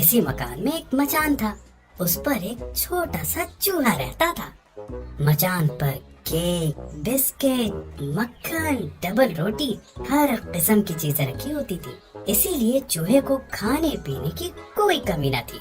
इसी मकान में एक मचान था। उस पर एक छोटा सा चूहा रहता था। मचान पर केक, बिस्किट, मक्खन, डबल रोटी, हर किस्म की चीजें रखी होती थी। इसीलिए चूहे को खाने पीने की कोई कमी न थी।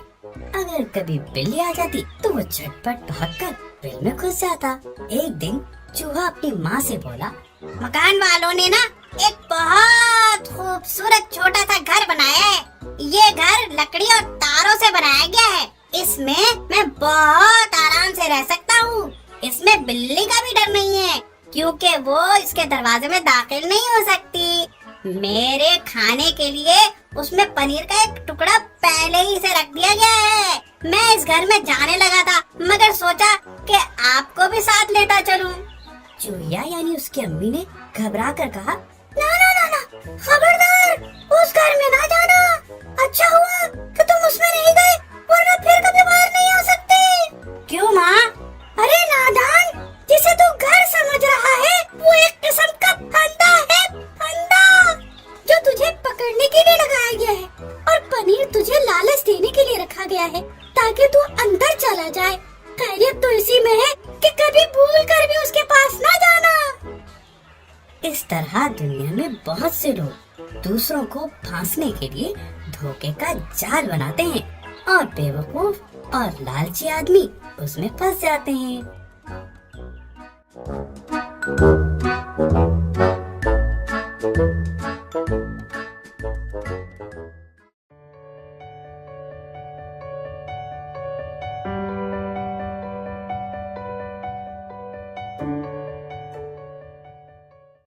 अगर कभी बिल्ली आ जाती तो वो झटपट भागकर बिल में घुस जाता। एक दिन चूहा अपनी माँ से बोला, मकान वालों ने ना एक बहुत खूबसूरत छोटा सा घर बनाया है। ये घर लकड़ी और तारों से बनाया गया है। इसमें मैं बहुत आराम से रह सकता हूँ। इसमें बिल्ली का भी डर नहीं है, क्योंकि वो इसके दरवाजे में दाखिल नहीं हो सकती। मेरे खाने के लिए उसमें पनीर का एक टुकड़ा पहले ही से रख दिया गया है। मैं इस घर में जाने लगा था, मगर सोचा कि आपको भी साथ लेता चलूं। चूहिया यानी उसकी अम्मी ने घबरा कर कहा, ना ना ना ना, खबरदार, उस घर में ना जाना। अच्छा हुआ कि तुम उसमें नहीं गए, वरना फिर कभी बाहर नहीं आ सकते। क्यों माँ? अरे नादान, जिसे तू घर समझ रहा है वो एक किस्म का फंदा है, फंदा, जो तुझे पकड़ने के लिए लगाया गया है। और पनीर तुझे लालच देने के लिए रखा गया है, ताकि तू अंदर चला जाए। खैरियत तो इसी में है कि कभी भूल कर भी उसके पास ना जाना। इस तरह दुनिया में बहुत से लोग दूसरों को फांसने के लिए धोखे का जाल बनाते हैं और बेवकूफ और लालची आदमी उसमें फंस जाते हैं।